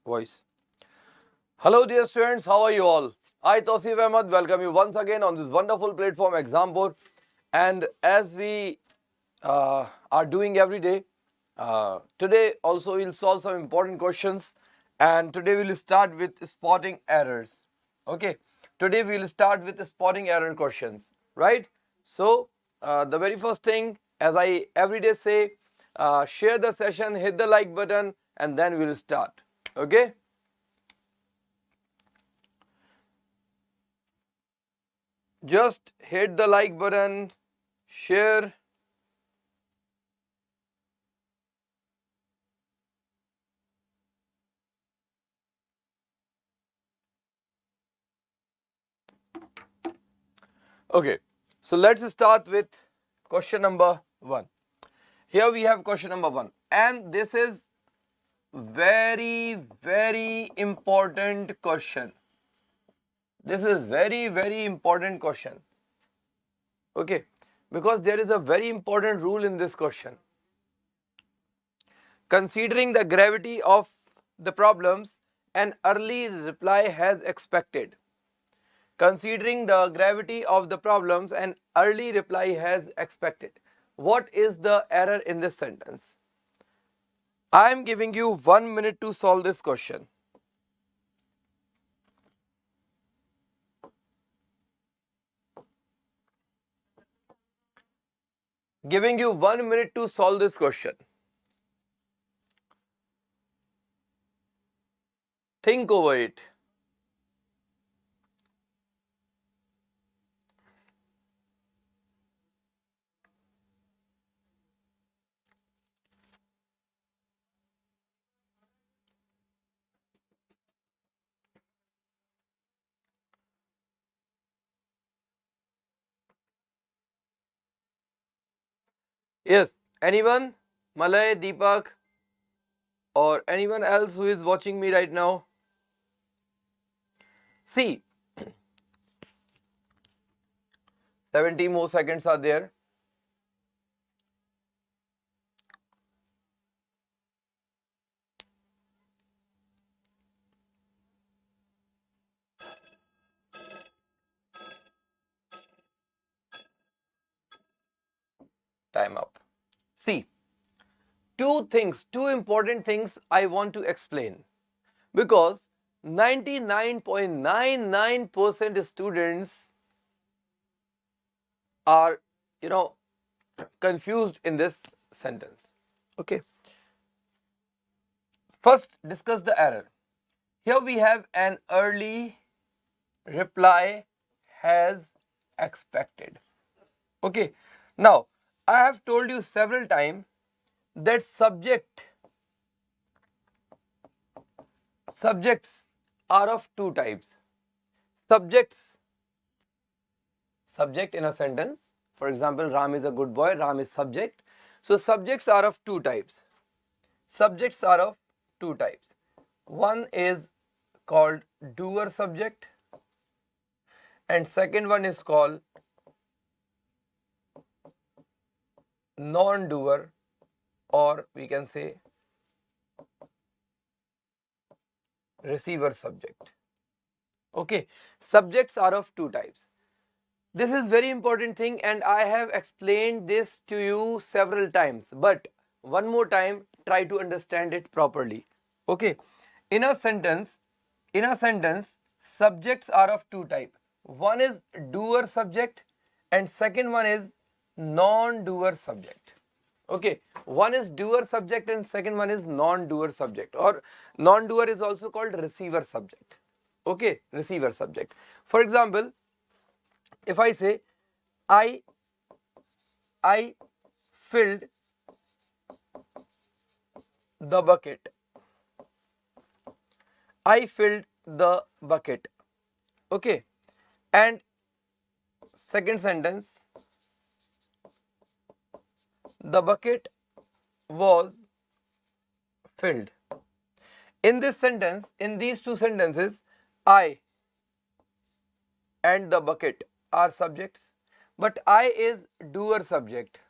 voice. Hello dear students, how are you all? I Tausif welcome you once again on this wonderful platform Exam and as we are doing every day, today also we'll solve some important questions and today we'll start with spotting errors. Okay, today we'll start with the spotting error questions, right? So the very first thing, as I every day say, share the session, hit the like button and then we'll start. Okay. Just hit the like button, share. Okay, so let's start with question number 1. Here we have question number 1 and this is very important question. This is very important question. Okay, because there is a very important rule in this question. Considering the gravity of the problems, an early reply has expected. Considering the gravity of the problems, an early reply has expected. What is the error in this sentence? I am giving you 1 minute to solve this question. Giving you 1 minute to solve this question. Think over it. Yes, anyone? Malay, Deepak, or anyone else who is watching me right now? See, 70 more seconds are there. Time up. See, two important things I want to explain, because 99.99% students are confused in this sentence. Okay, first discuss the error. Here we have an early reply has expected. Okay, now I have told you several times that subjects are of two types. Subject in a sentence, for example, Ram is a good boy, Ram is subject. So subjects are of two types. One is called doer subject and second one is called non-doer, or we can say receiver subject. Okay, subjects are of two types. This is very important thing and I have explained this to you several times, but one more time try to understand it properly. Okay, in a sentence subjects are of two types. One is doer subject and second one is non-doer subject. Okay, one is doer subject and second one is non-doer subject, or non-doer is also called receiver subject. Okay, receiver subject. For example, if I say I filled the bucket. I filled the bucket. Okay, and second sentence, the bucket was filled. In this sentence, in these two sentences, I and the bucket are subjects, but I is doer subject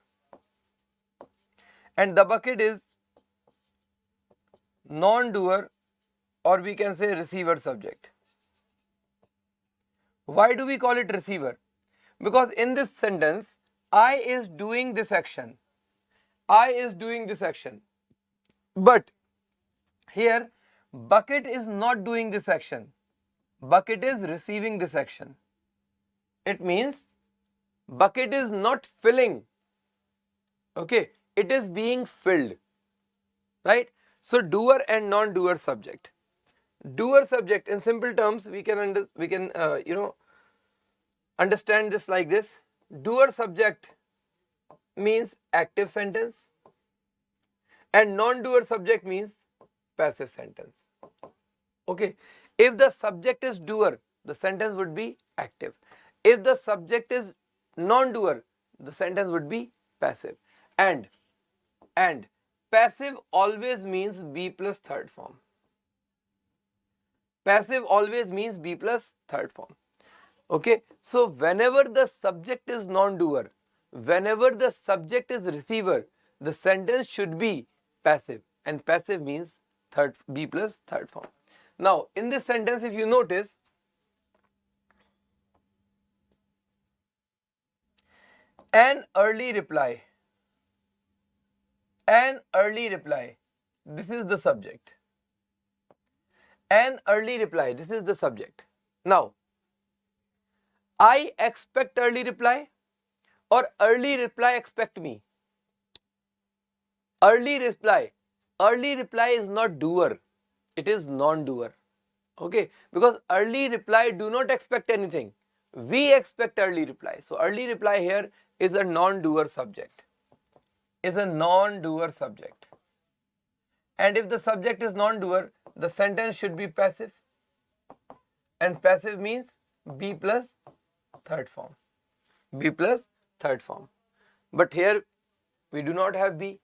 and the bucket is non-doer or we can say receiver subject. Why do we call it receiver? Because in this sentence, I is doing this action. I is doing this action. But here, bucket is not doing this action. Bucket is receiving this action. It means bucket is not filling. Okay, it is being filled. Right? So doer and non-doer subject. Doer subject, in simple terms, we can understand this like this. Doer subject means active sentence, and non-doer subject means passive sentence. Okay, if the subject is doer, the sentence would be active. If the subject is non-doer, the sentence would be passive. And passive always means be plus third form. Passive always means be plus third form. Okay, so whenever the subject is non-doer, whenever the subject is receiver, the sentence should be passive, and passive means be plus third form. Now, in this sentence, if you notice, an early reply, this is the subject. An early reply, this is the subject. Now, I expect early reply or early reply expect me. Early reply is not doer, it is non-doer. Okay, because early reply do not expect anything. We expect early reply. So early reply here is a non-doer subject. And if the subject is non-doer, the sentence should be passive. And passive means be plus third form. Be plus third form. But here we do not have be.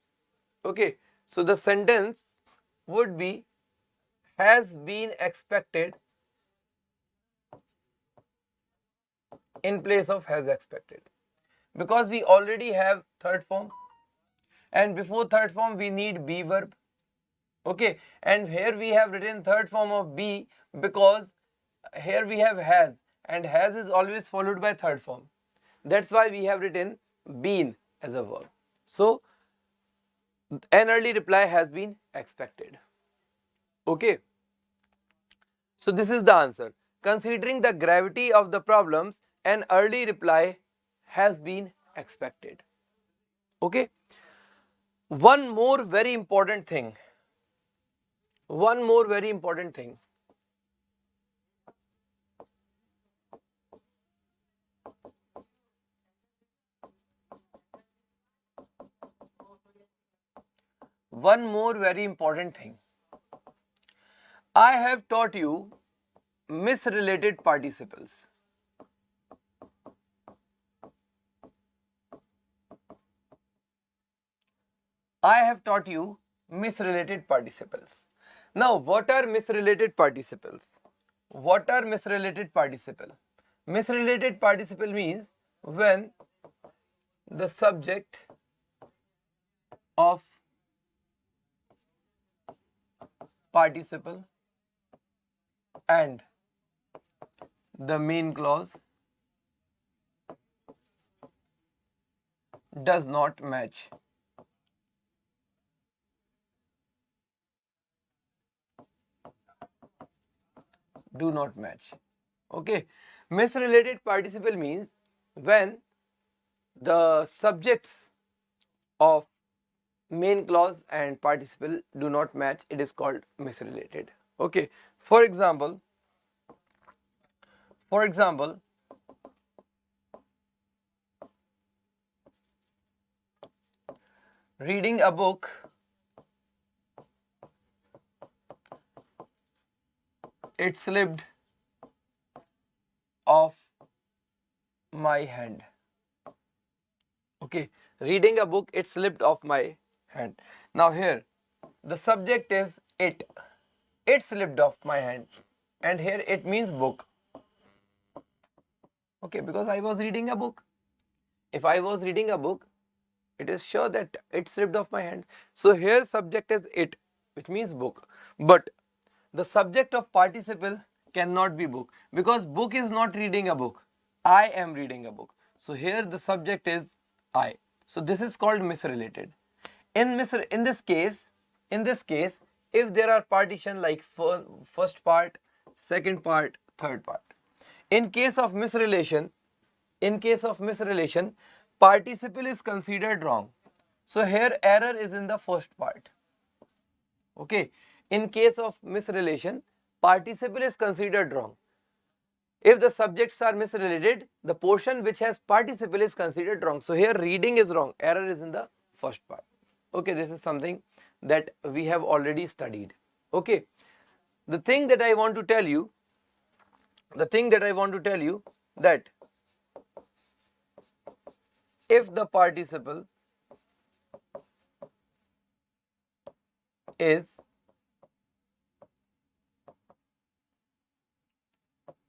Okay, so the sentence would be has been expected in place of has expected, because we already have third form, and before third form we need be verb. Okay, and here we have written third form of be because here we have has, and has is always followed by third form. That's why we have written been as a verb. So an early reply has been expected. Okay, so this is the answer. Considering the gravity of the problems, an early reply has been expected. Okay, one more very important thing. One more very important thing. One more very important thing. I have taught you misrelated participles. I have taught you misrelated participles. Now, what are misrelated participles? What are misrelated participle? Misrelated participle means when the subject of participle and the main clause does not match. Do not match. Okay, misrelated participle means when the subjects of main clause and participle do not match, it is called misrelated. Okay, for example, reading a book it slipped off my hand. Okay, reading a book it slipped off my hand. Now here the subject is it slipped off my hand, and here it means book. Okay, because I was reading a book. If I was reading a book, it is sure that it slipped off my hand. So here subject is it, which means book. But the subject of participle cannot be book, because book is not reading a book. I am reading a book. So here the subject is I. So this is called misrelated. In this case, if there are partition like first part, second part, third part. In case of misrelation, participle is considered wrong. So here error is in the first part. Okay. In case of misrelation, participle is considered wrong. If the subjects are misrelated, the portion which has participle is considered wrong. So here reading is wrong, error is in the first part. Okay, this is something that we have already studied. Okay, the thing that I want to tell you, that if the participle is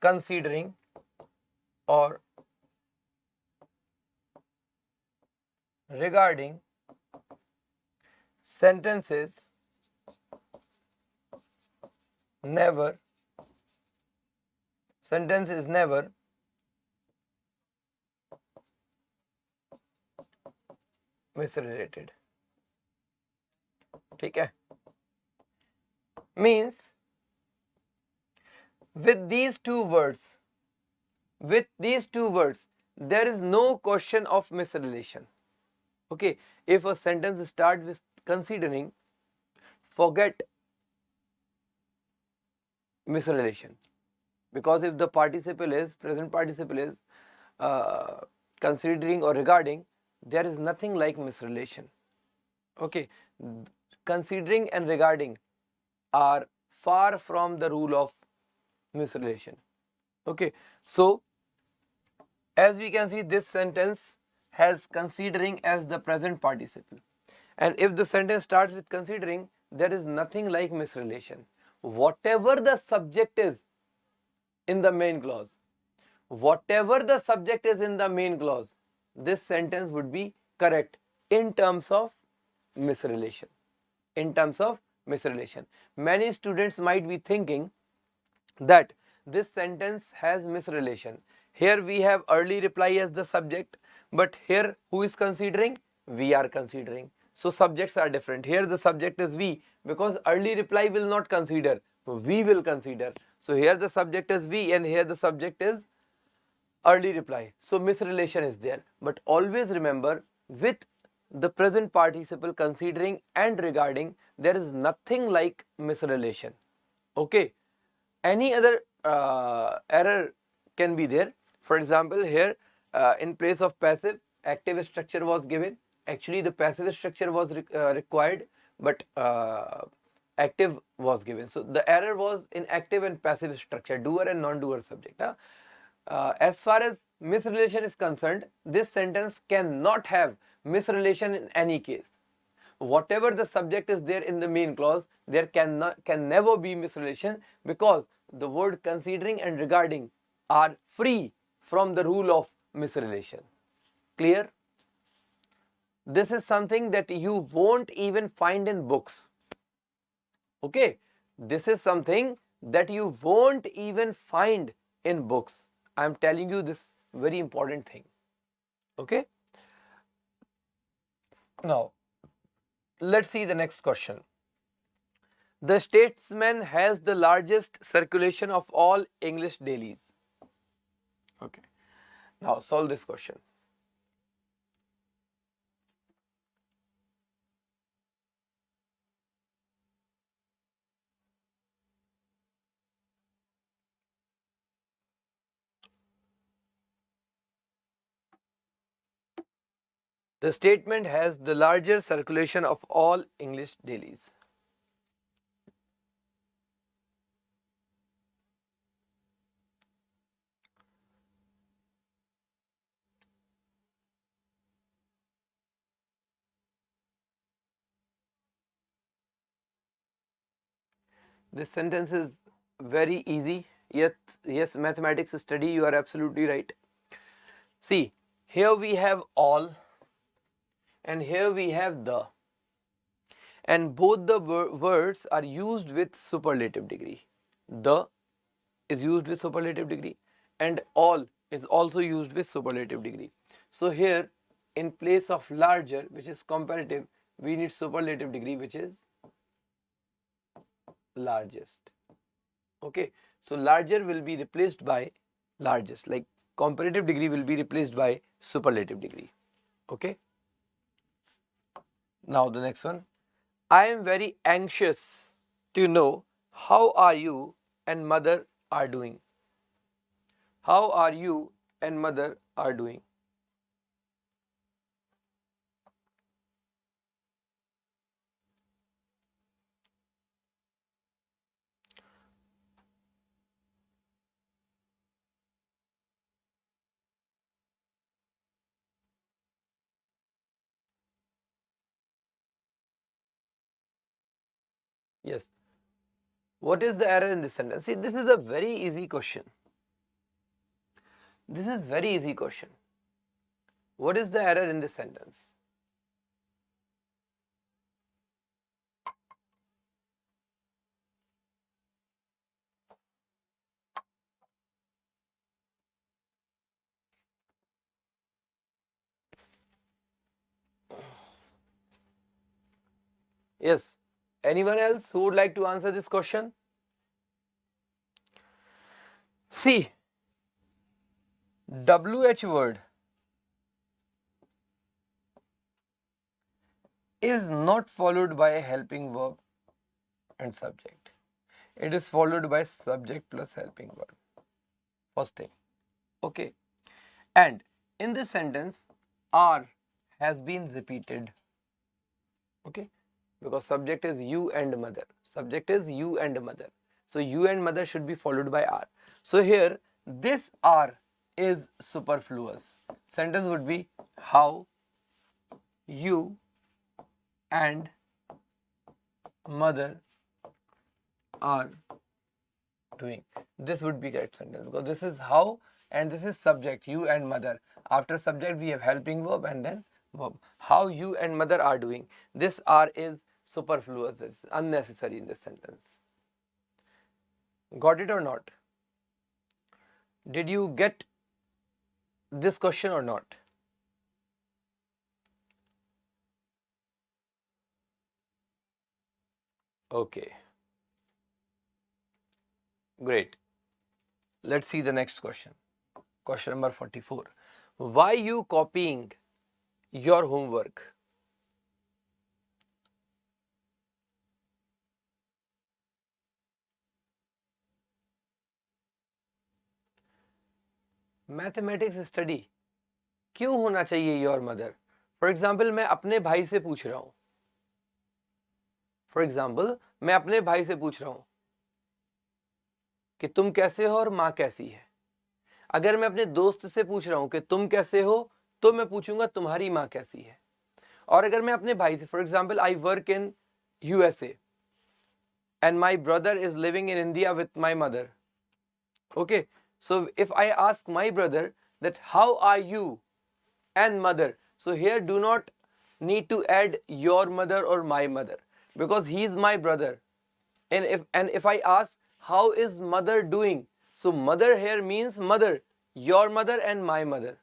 considering or regarding sentences never misrelated. ठीक है? Means with these two words, there is no question of misrelation. Okay, if a sentence starts with considering, forget misrelation, because if the present participle is considering or regarding, there is nothing like misrelation. Okay, considering and regarding are far from the rule of misrelation. Okay, so as we can see, this sentence has considering as the present participle, and if the sentence starts with considering, there is nothing like misrelation. Whatever the subject is in the main clause, this sentence would be correct in terms of misrelation. Many students might be thinking that this sentence has misrelation. Here we have early reply as the subject, but here who is considering? We are considering. So subjects are different. Here the subject is we, because early reply will not consider, we will consider. So here the subject is we and here the subject is early reply. So misrelation is there. But always remember, with the present participle considering and regarding, there is nothing like misrelation. Okay. Any other error can be there. For example, here in place of passive, active structure was given. Actually the passive structure was required, but active was given. So the error was in active and passive structure, doer and non-doer subject. As far as misrelation is concerned, this sentence cannot have misrelation in any case. Whatever the subject is there in the main clause, there can never be misrelation, because the word considering and regarding are free from the rule of misrelation. Clear? This is something that you won't even find in books. Okay, this is something that you won't even find in books. I am telling you this very important thing. Okay, now let's see the next question. The Statesman has the largest circulation of all English dailies. Okay, now solve this question. The statement has the larger circulation of all English dailies. This sentence is very easy. Yes, mathematics study, you are absolutely right. See, here we have all and here we have the. and both the words are used with superlative degree. The is used with superlative degree and all is also used with superlative degree. So here in place of larger, which is comparative, we need superlative degree, which is largest. Okay, so larger will be replaced by largest, like comparative degree will be replaced by superlative degree. Okay, now the next one. I am very anxious to know how are you and mother are doing. How are you and mother are doing? Yes. What is the error in this sentence? See, this is a very easy question. This is very easy question. What is the error in this sentence? Yes. Anyone else who would like to answer this question? See, WH word is not followed by a helping verb and subject. It is followed by subject plus helping verb. First thing. Okay. And in this sentence, are has been repeated. Okay. Because subject is you and mother. Subject is you and mother. So you and mother should be followed by are. So here this are is superfluous. Sentence would be how you and mother are doing. This would be correct sentence because this is how and this is subject, you and mother. After subject we have helping verb and then verb. How you and mother are doing. This are is superfluous, it's unnecessary in this sentence. Got it or not? Did you get this question or not? Okay. Great. Let's see the next question. Question number 44. Why you copying your homework? Mathematics study क्यों होना चाहिए your mother? For example मैं अपने भाई से पूछ रहा हूं कि तुम कैसे हो और माँ कैसी है. अगर मैं अपने दोस्त से पूछ रहा हूं कि तुम कैसे हो तो मैं पूछूंगा तुम्हारी माँ कैसी है. और अगर मैं अपने भाई से, for example I work in USA and my brother is living in India with my mother. Okay, so if I ask my brother that how are you and mother, so here do not need to add your mother or my mother because he is my brother. And if I ask how is mother doing, so mother here means mother, your mother and my mother.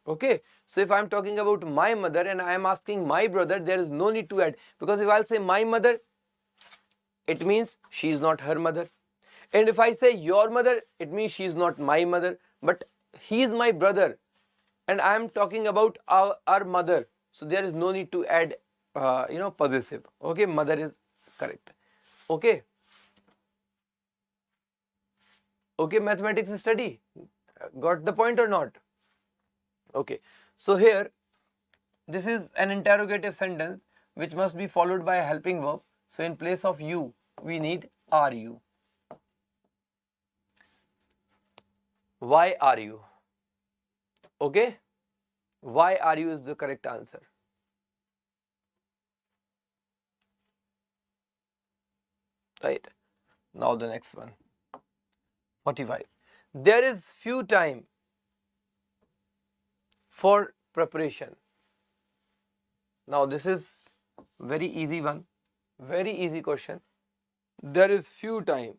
Okay, so if I am talking about my mother and I am asking my brother, there is no need to add, because if I'll say my mother, it means she is not her mother. And if I say your mother, it means she is not my mother, but he is my brother and I am talking about our mother. So there is no need to add, possessive. Okay, mother is correct. Okay. Okay, mathematics study. Got the point or not? Okay. So here, this is an interrogative sentence which must be followed by a helping verb. So in place of you, we need are you. Why are you? Okay. Why are you is the correct answer. Right. Now the next one. 45. There is few time for preparation. Now this is very easy one. Very easy question. There is few time.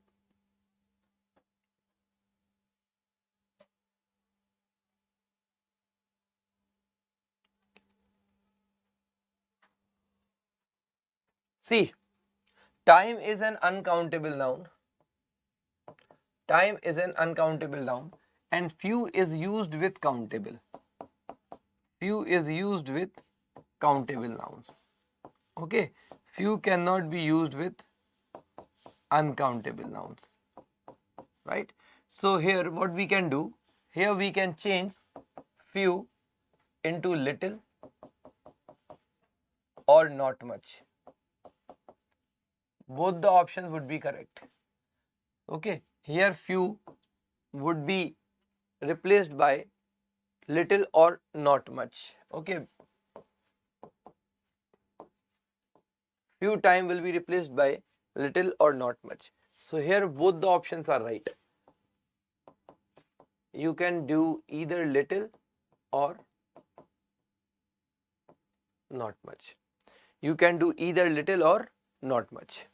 See, time is an uncountable noun. Time is an uncountable noun and few is used with countable. Few is used with countable nouns. Okay, few cannot be used with uncountable nouns, right? So here what we can do, here we can change few into little or not much. Both the options would be correct. Okay, here few would be replaced by little or not much. Okay, few time will be replaced by little or not much. So here both the options are right. You can do either little or not much. You can do either little or not much.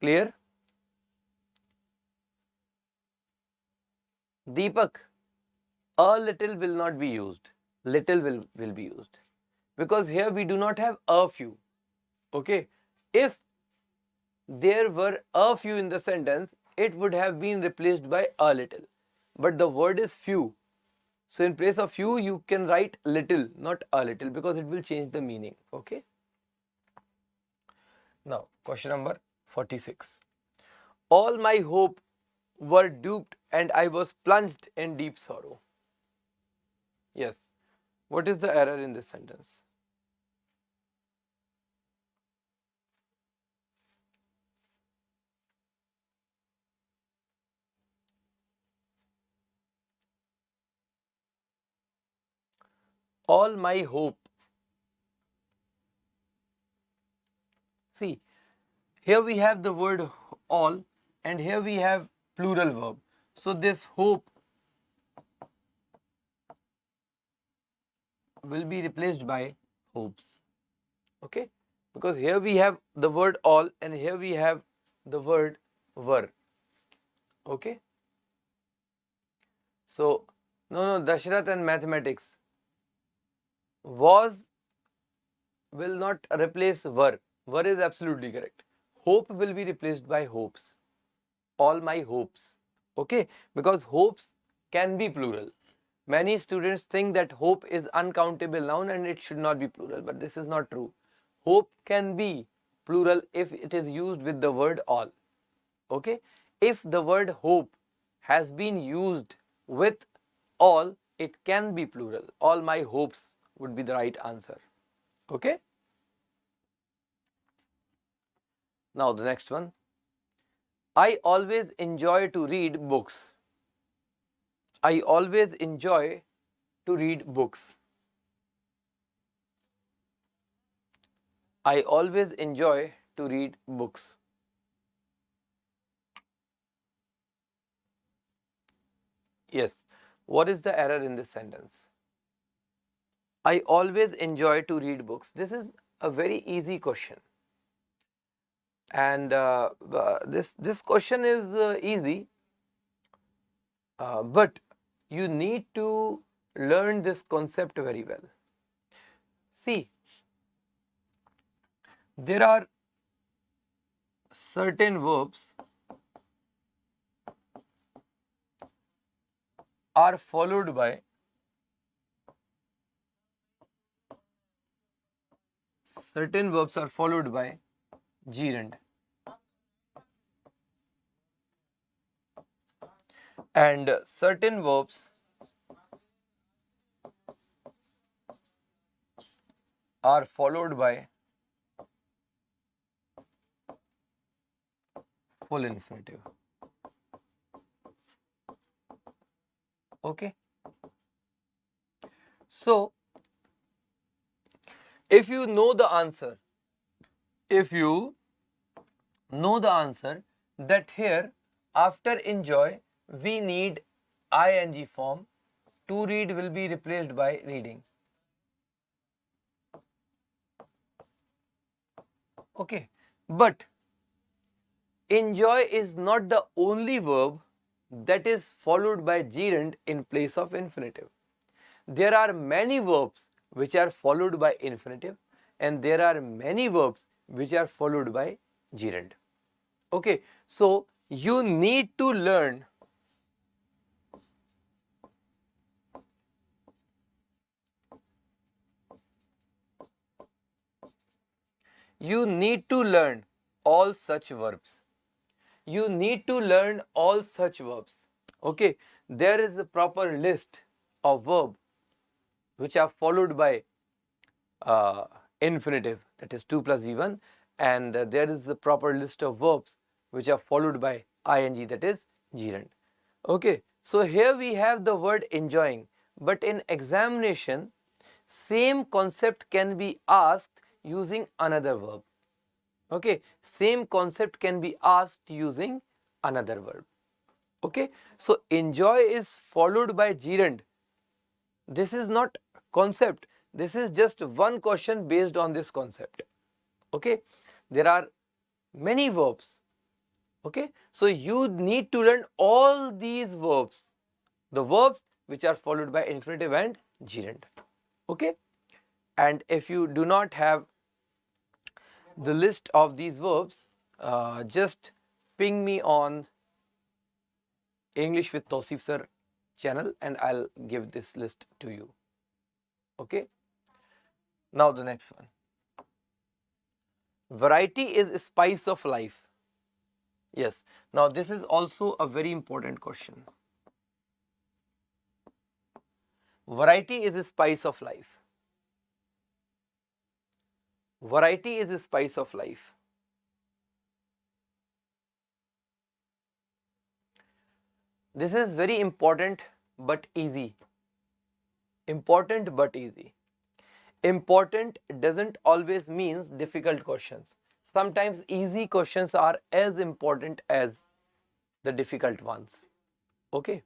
Clear? Deepak, a little will not be used. Little will be used. Because here we do not have a few. Okay. If there were a few in the sentence, it would have been replaced by a little. But the word is few. So in place of few, you can write little, not a little, because it will change the meaning. Okay. Now, question number 46. All my hope were duped and I was plunged in deep sorrow. Yes. What is the error in this sentence? All my hope. See, here we have the word all and here we have plural verb. So this hope will be replaced by hopes. Okay, because here we have the word all and here we have the word were. Okay, so no, Dashrath and mathematics. Was will not replace were. Were is absolutely correct. Hope will be replaced by hopes. All my hopes. Okay, because hopes can be plural. Many students think that hope is uncountable noun and it should not be plural, but this is not true. Hope can be plural if it is used with the word all. Okay, if the word hope has been used with all, it can be plural. All my hopes would be the right answer. Okay. Now the next one. I always enjoy to read books. I always enjoy to read books. I always enjoy to read books. Yes. What is the error in this sentence? I always enjoy to read books. This is a very easy question. And this question is easy, but you need to learn this concept very well. See, there are certain verbs are followed by gerund, and certain verbs are followed by full infinitive. Okay. So, if you know the answer, that here after enjoy we need ing form, to read will be replaced by reading. Okay. But enjoy is not the only verb that is followed by gerund in place of infinitive. There are many verbs which are followed by infinitive, and there are many verbs which are followed by gerund. Okay, so you need to learn all such verbs. You need to learn all such verbs. Okay, there is a proper list of verbs which are followed by infinitive, that is 2 plus v1, and there is the proper list of verbs which are followed by ing, that is gerund. Okay, so here we have the word enjoying, but in examination same concept can be asked using another verb. Okay, same concept can be asked using another verb. Okay, so enjoy is followed by gerund. This is not concept, this is just one question based on this concept. Okay, there are many verbs. Okay, so you need to learn all these verbs, the verbs which are followed by infinitive and gerund. Okay, and if you do not have the list of these verbs, just ping me on English with Tausif sir channel and I'll give this list to you. Okay, now the next one. Variety is spice of life. Yes, now this is also a very important question. Variety is a spice of life. Variety is a spice of life. This is very important but easy. Important but easy. Important doesn't always mean difficult questions. Sometimes easy questions are as important as the difficult ones. Okay.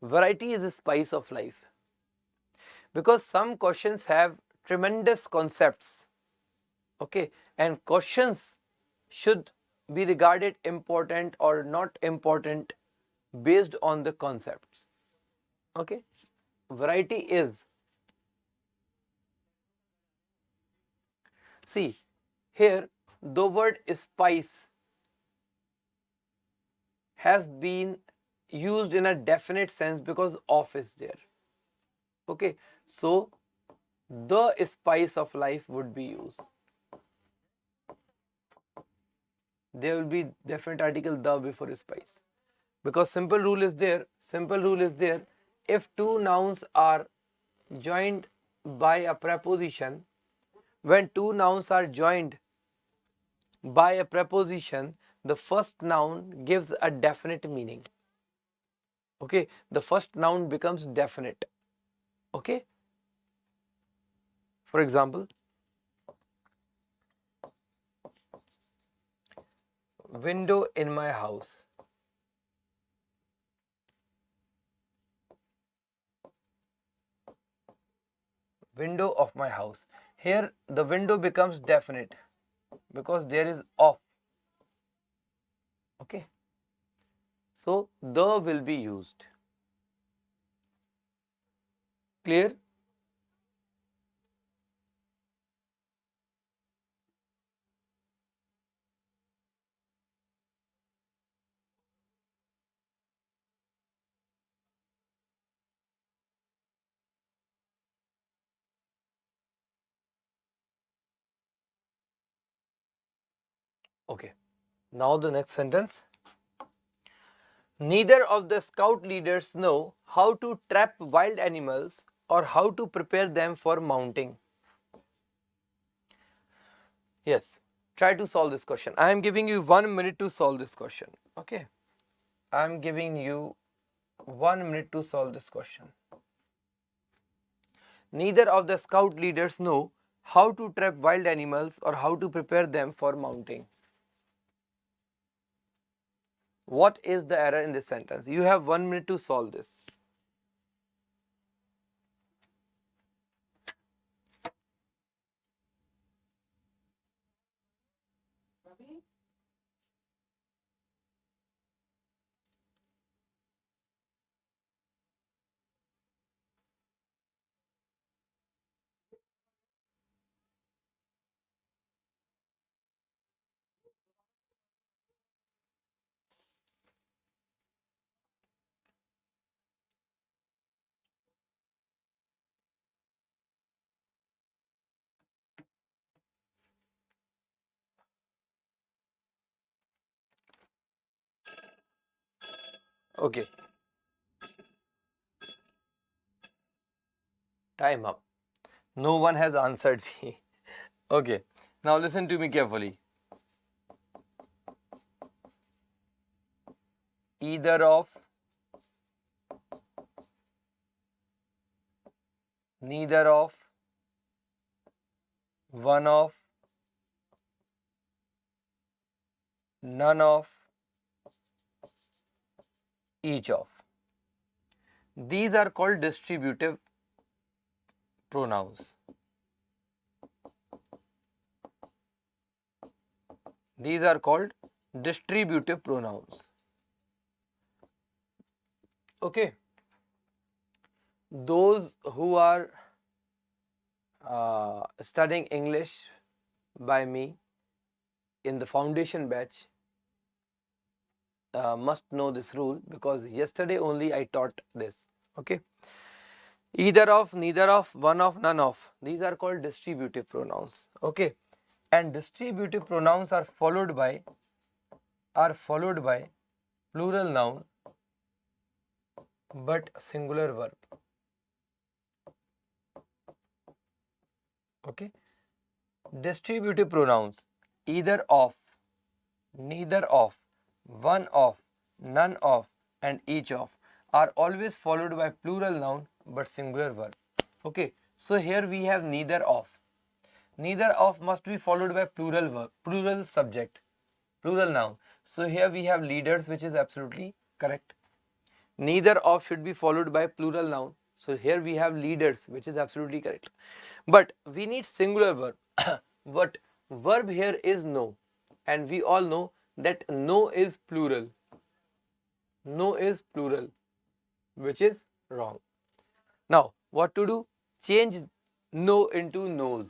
Variety is a spice of life. Because some questions have tremendous concepts. Okay. And questions should be regarded important or not important based on the concepts. Okay. Variety is. See, here the word spice has been used in a definite sense because of is there. Okay, so the spice of life would be used. There will be definite article the before spice, because simple rule is there. Simple rule is there. If two nouns are joined by a preposition, when two nouns are joined by a preposition, the first noun gives a definite meaning. Okay, the first noun becomes definite. Okay, for example, window in my house. Window of my house. Here the window becomes definite because there is of. Okay, so the will be used. Clear? Okay, now the next sentence. Neither of the scout leaders know how to trap wild animals or how to prepare them for mounting. Yes, try to solve this question. I am giving you 1 minute to solve this question. Okay, I am giving you 1 minute to solve this question. Neither of the scout leaders know how to trap wild animals or how to prepare them for mounting. What is the error in this sentence? You have 1 minute to solve this. Okay, time up. No one has answered me. Okay, now listen to me carefully. Either of, neither of, one of, none of, each of. These are called distributive pronouns. These are called distributive pronouns. Okay. Those who are studying English by me in the foundation batch must know this rule, because yesterday only I taught this. Okay. Either of, neither of, one of, none of. These are called distributive pronouns. Okay. And distributive pronouns are followed by plural noun but singular verb. Okay. Distributive pronouns either of, neither of, one of, none of, and each of are always followed by plural noun but singular verb. Okay, so here we have neither of. Neither of must be followed by plural verb, plural subject, plural noun. So here we have leaders, which is absolutely correct. Neither of should be followed by plural noun. So here we have leaders, which is absolutely correct. But we need singular verb. But verb here is no. And we all know that no is plural. No is plural, which is wrong. Now, what to do? Change no into knows,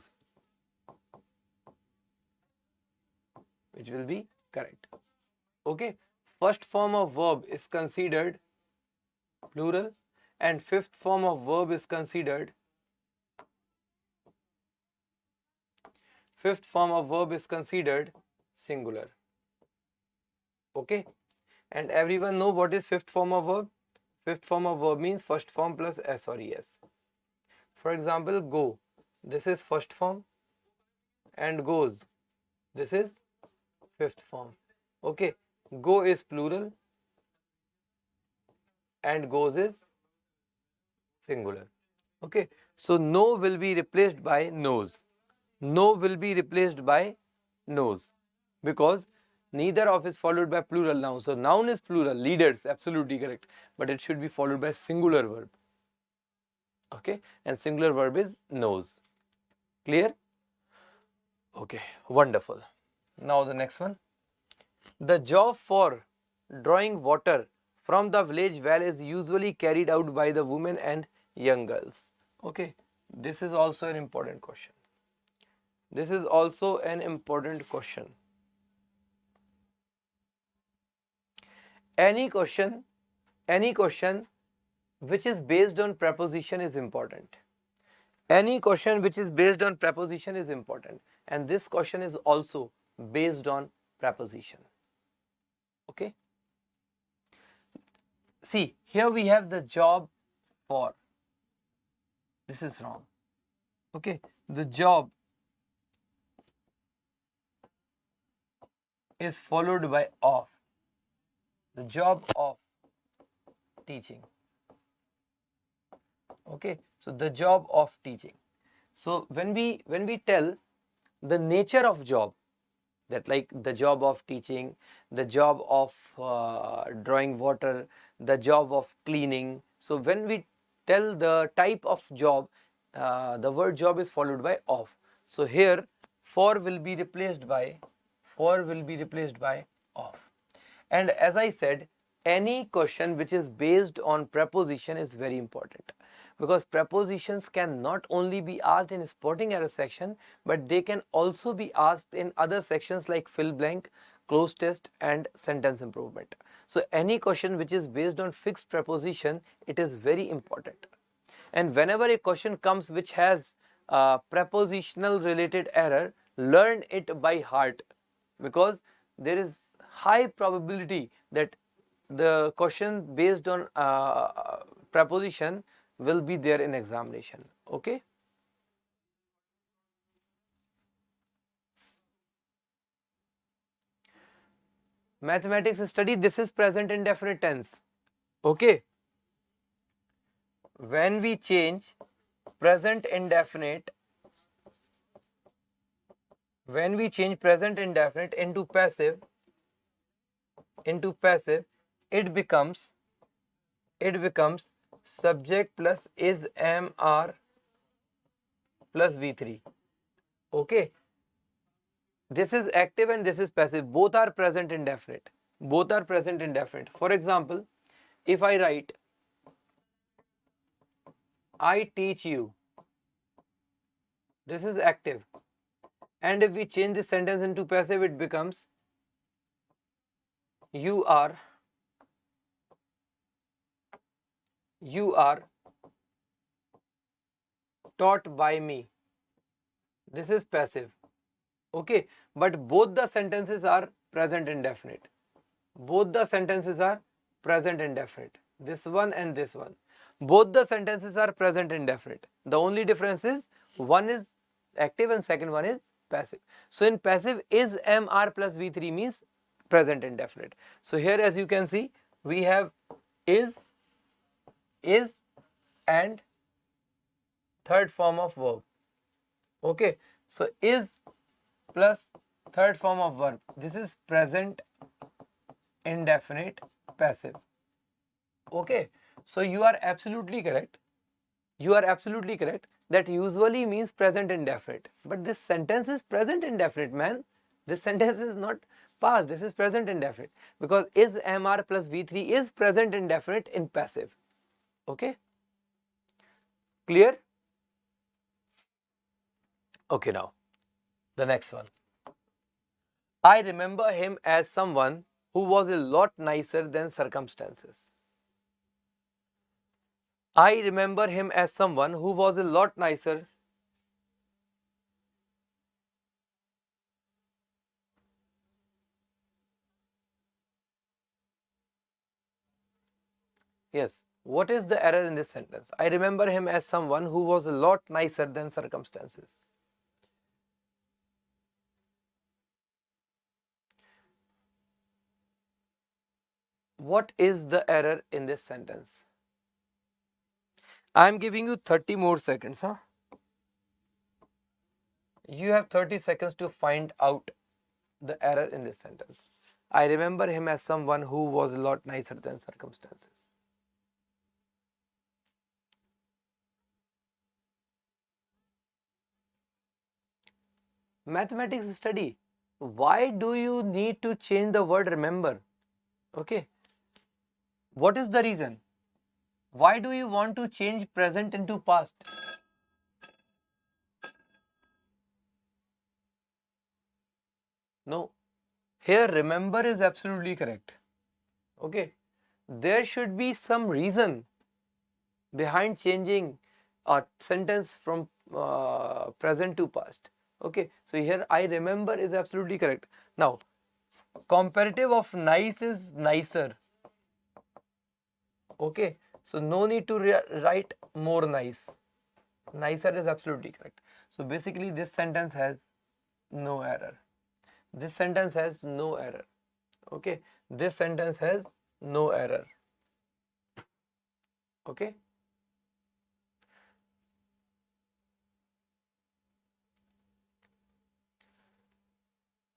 which will be correct. Okay. First form of verb is considered plural and fifth form of verb is considered singular. Okay. And everyone know what is fifth form of verb? Fifth form of verb means first form plus s or es. For example, go. This is first form, and goes. This is fifth form. Okay. Go is plural and goes is singular. Okay. So no will be replaced by knows. No will be replaced by knows, because neither of is followed by plural noun. So noun is plural, leaders, absolutely correct, but it should be followed by singular verb. Okay, and singular verb is knows. Clear? Okay, wonderful. Now the next one. The job for drawing water from the village well is usually carried out by the women and young girls. Okay, this is also an important question. This is also an important question. Any question which is based on preposition is important. Any question which is based on preposition is important, and this question is also based on preposition. Okay. See, here we have the job for. This is wrong. Okay. The job is followed by of. The job of teaching. Okay. So the job of teaching. So when we tell the nature of job, that like the job of teaching, the job of drawing water, the job of cleaning. So when we tell the type of job, the word job is followed by of. So here for will be replaced by for will be replaced by of. And as I said, any question which is based on preposition is very important, because prepositions can not only be asked in spotting error section, but they can also be asked in other sections like fill blank, close test and sentence improvement. So any question which is based on fixed preposition, it is very important. And whenever a question comes which has prepositional related error, learn it by heart, because there is high probability that the question based on preposition will be there in examination. Okay. Mathematics study, this is present indefinite tense. Okay. When we change present indefinite into passive, it becomes subject plus is, am, are plus V3. Okay. This is active and this is passive. Both are present indefinite. For example, if I write, I teach you, this is active. And if we change this sentence into passive, it becomes, you are taught by me. This is passive. Okay, but both the sentences are present indefinite. This one and this one. Both the sentences are present indefinite. The only difference is one is active and second one is passive. So in passive, is, am, are plus V3 means present indefinite. So here, as you can see, we have is and third form of verb. Okay, so is plus third form of verb. This is present indefinite passive. Okay, so you are absolutely correct. That usually means present indefinite. But this sentence is present indefinite, man. This sentence is not past. This is present indefinite, because is, am, are plus V3 is present indefinite in passive. Okay, clear? Okay, now the next one. I remember him as someone who was a lot nicer than circumstances. I remember him as someone who was a lot nicer. Yes. What is the error in this sentence? I remember him as someone who was a lot nicer than circumstances. What is the error in this sentence? I am giving you 30 more seconds. Huh? You have 30 seconds to find out the error in this sentence. I remember him as someone who was a lot nicer than circumstances. Mathematics study. Why do you need to change the word remember? Okay. What is the reason? Why do you want to change present into past? No. Here remember is absolutely correct. Okay. There should be some reason behind changing a sentence from present to past. Okay. So here I remember is absolutely correct. Now, comparative of nice is nicer. Okay. So no need to write more nice. Nicer is absolutely correct. So basically this sentence has no error. This sentence has no error. Okay. This sentence has no error. Okay.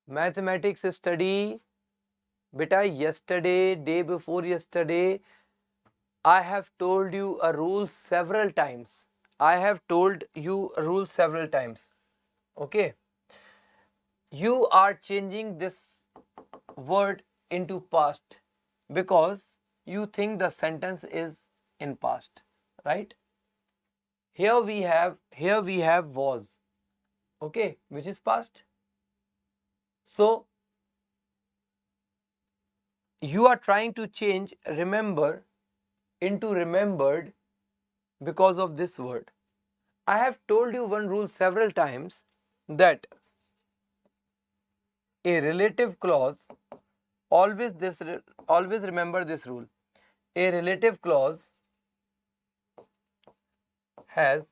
Mathematics study. Beta, yesterday, day before yesterday, I have told you a rule several times. Okay. you are changing this word into past because you think the sentence is in past, right? Here we have was, okay, which is past. So you are trying to change remember into remembered because of this word. I have told you one rule several times, that a relative clause, always remember this rule. A relative clause has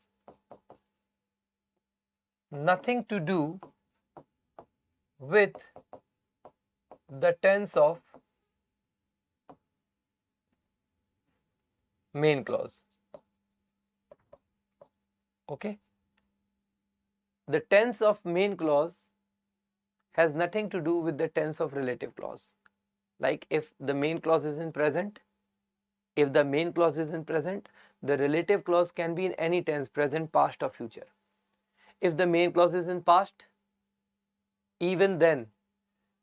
nothing to do with the tense of main clause. Okay? The tense of main clause has nothing to do with the tense of relative clause. Like if the main clause is in present, the relative clause can be in any tense, present, past or future. If the main clause is in past, even then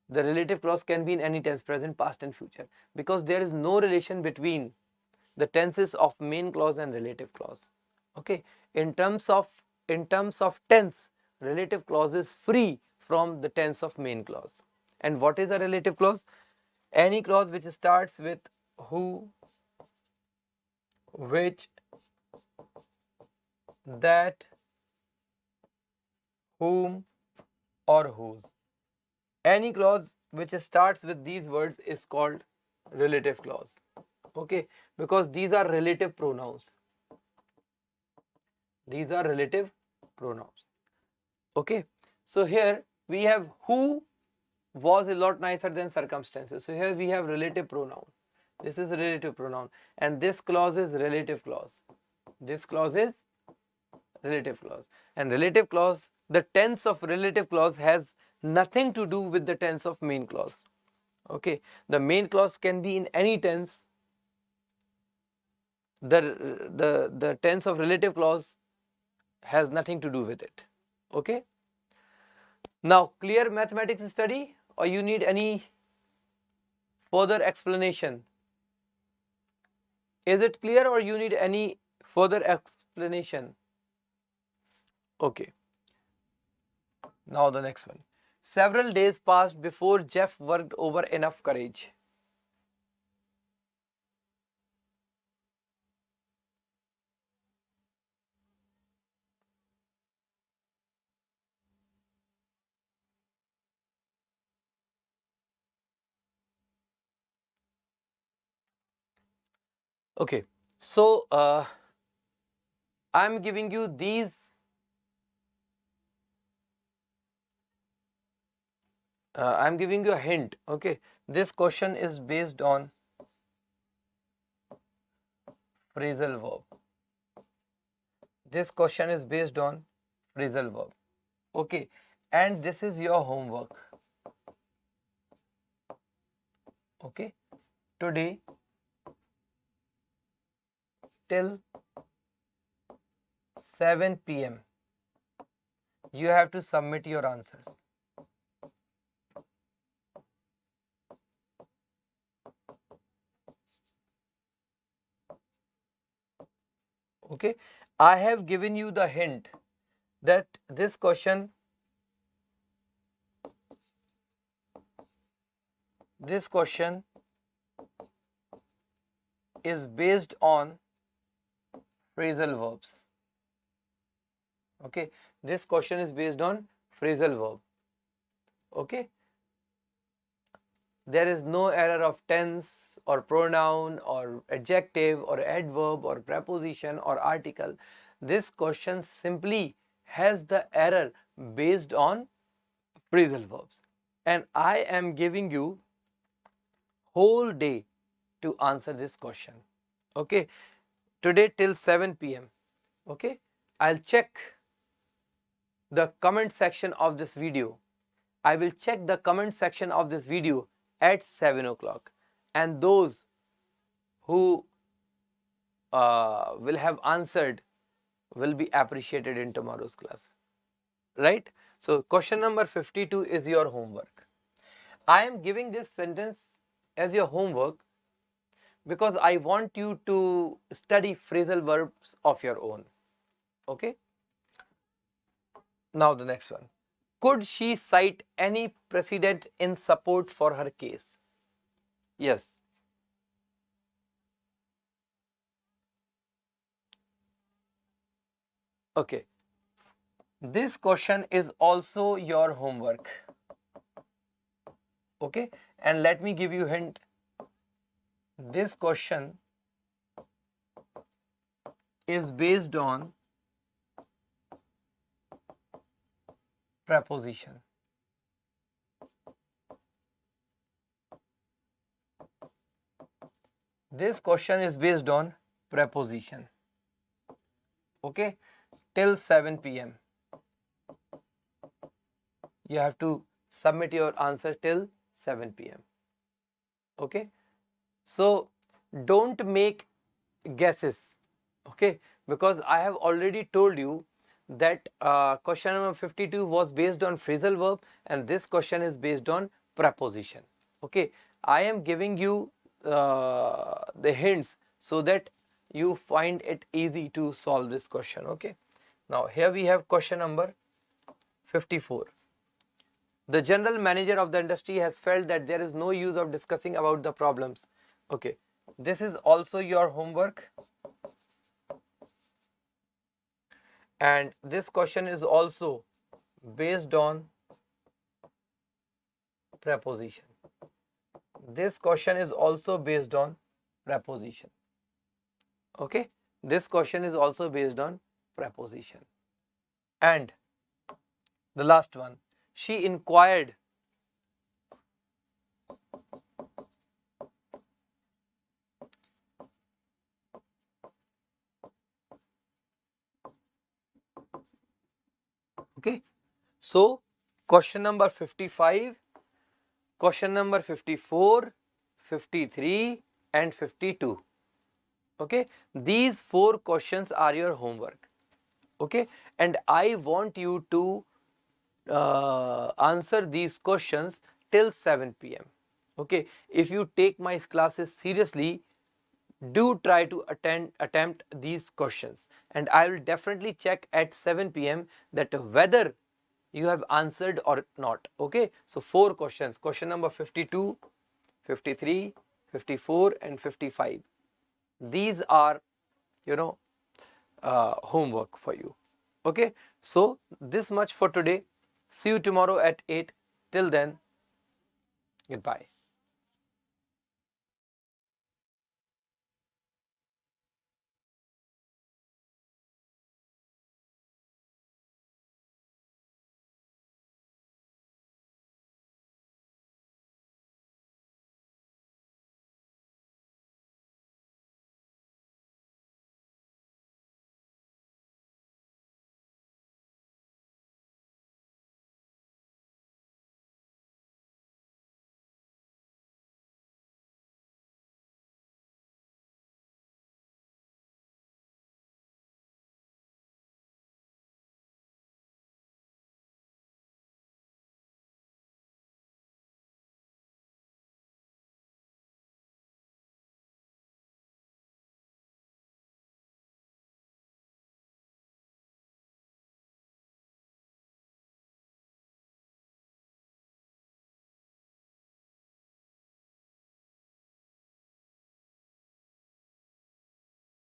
the relative clause can be in any tense, present, past and future, because there is no relation between the tenses of main clause and relative clause. Okay, in terms of tense, relative clause is free from the tense of main clause. And what is a relative clause? Any clause which starts with who, which, that, whom or whose. Any clause which starts with these words is called relative clause. Okay, because these are relative pronouns. These are relative pronouns. Okay, so here we have who was a lot nicer than circumstances. So here we have relative pronoun. This is a relative pronoun, and this clause is relative clause. This clause is relative clause. And relative clause, the tense of relative clause has nothing to do with the tense of main clause. Okay, the main clause can be in any tense. The tense of relative clause has nothing to do with it. Okay, now clear mathematics study, or you need any further explanation? Is it clear, or you need any further explanation? Okay, now the next one. Several days passed before Jeff worked over enough courage. Okay, so I'm giving you these I'm giving you a hint. Okay, this question is based on phrasal verb. This question is based on phrasal verb. Okay, and this is your homework. Okay, today till 7 p.m. you have to submit your answers. Okay, I have given you the hint that this question is based on phrasal verbs. Okay, this question is based on phrasal verb. Okay, there is no error of tense or pronoun or adjective or adverb or preposition or article. This question simply has the error based on phrasal verbs, and I am giving you whole day to answer this question. Okay, today till 7 p.m. Okay, I'll check the comment section of this video. I will check the comment section of this video at 7 o'clock, and those who will have answered will be appreciated in tomorrow's class, right? So question number 52 is your homework. I am giving this sentence as your homework because I want you to study phrasal verbs of your own. Okay. Now the next one. Could she cite any precedent in support for her case? Yes. Okay. This question is also your homework. Okay. And let me give you a hint. This question is based on preposition. This question is based on preposition. Okay, till 7 p.m. You have to submit your answer till 7 p.m. Okay, so don't make guesses. Okay, because I have already told you that question number 52 was based on phrasal verb and this question is based on preposition. Okay, I am giving you the hints so that you find it easy to solve this question. Okay, now here we have question number 54. The general manager of the industry has felt that there is no use of discussing about the problems. Okay, this is also your homework. And this question is also based on preposition. This question is also based on preposition. Okay, this question is also based on preposition. And the last one, she inquired okay, so question number 55, question number 54, 53 and 52. Okay, these 4 questions are your homework. Okay, and I want you to answer these questions till 7 p.m. Okay, if you take my classes seriously, do try to attempt these questions, and I will definitely check at 7 p.m. that whether you have answered or not. Okay, so 4 questions, question number 52, 53, 54 and 55. These are, homework for you. Okay, so this much for today. See you tomorrow at 8. Till then, goodbye.